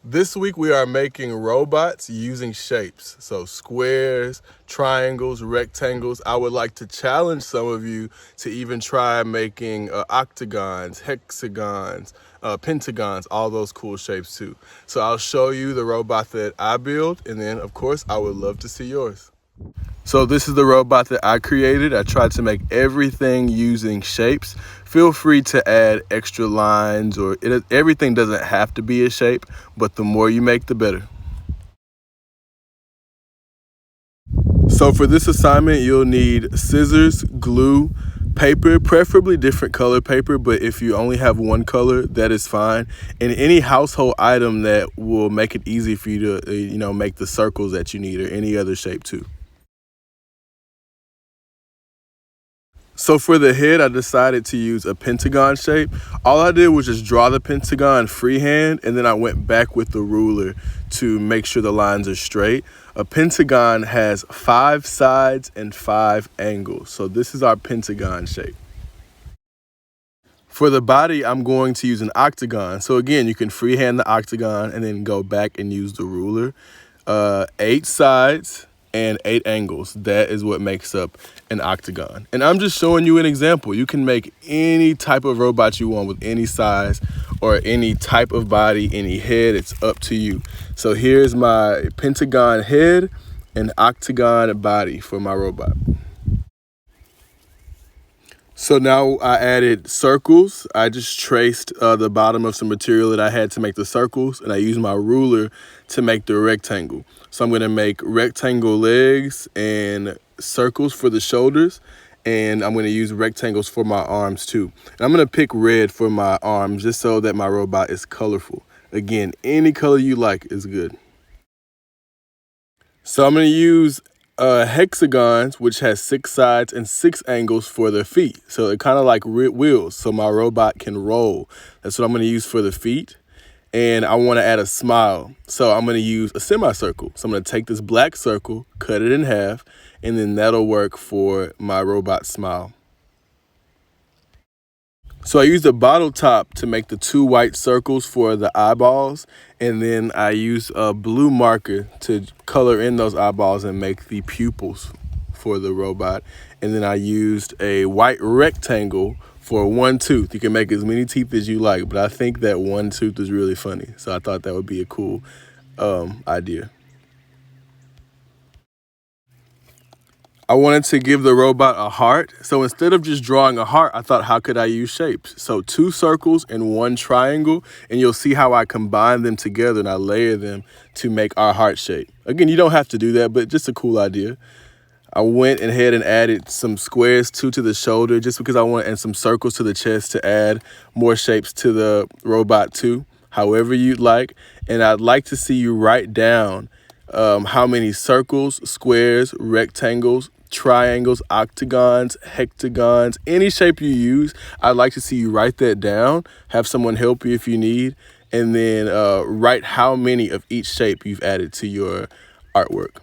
This week we are making robots using shapes. So squares, triangles, rectangles. I would like to challenge some of you to even try making octagons, hexagons, pentagons, all those cool shapes too. So I'll show you the robot that I build, and then of course I would love to see yours. So this is the robot that I created. I tried to make everything using shapes. Feel free to add extra lines, or everything doesn't have to be a shape, but the more you make, the better. So for this assignment, you'll need scissors, glue, paper, preferably different color paper, but if you only have one color, that is fine. And any household item that will make it easy for you to, make the circles that you need, or any other shape too. So for the head, I decided to use a pentagon shape. All I did was just draw the pentagon freehand, and then I went back with the ruler to make sure the lines are straight. A pentagon has 5 sides and 5 angles. So this is our pentagon shape. For the body, I'm going to use an octagon. So again, you can freehand the octagon and then go back and use the ruler. 8 sides and 8 angles. That is what makes up an octagon. And I'm just showing you an example. You can make any type of robot you want with any size or any type of body, any head. It's up to you. So here's my pentagon head and octagon body for my robot. So now I added circles. I just traced the bottom of some material that I had to make the circles, and I used my ruler to make the rectangle. So I'm gonna make rectangle legs and circles for the shoulders, and I'm gonna use rectangles for my arms too. And I'm gonna pick red for my arms just so that my robot is colorful. Again, any color you like is good. So I'm gonna use hexagons, which has 6 sides and 6 angles for the feet. So they're kind of like wheels, so my robot can roll. That's what I'm going to use for the feet. And I want to add a smile, so I'm going to use a semicircle. So I'm going to take this black circle, cut it in half, and then that'll work for my robot smile. So I used a bottle top to make the 2 white circles for the eyeballs, and then I used a blue marker to color in those eyeballs and make the pupils for the robot. And then I used a white rectangle for 1 tooth. You can make as many teeth as you like, but I think that 1 tooth is really funny. So I thought that would be a cool idea. I wanted to give the robot a heart. So instead of just drawing a heart, I thought, how could I use shapes? So 2 circles and 1 triangle, and you'll see how I combine them together and I layer them to make our heart shape. Again, you don't have to do that, but just a cool idea. I went ahead and added some squares to the shoulder just because I want, and some circles to the chest to add more shapes to the robot too, however you'd like. And I'd like to see you write down how many circles, squares, rectangles, triangles, octagons, hexagons, any shape you use. I'd like to see you write that down, have someone help you if you need, and then write how many of each shape you've added to your artwork.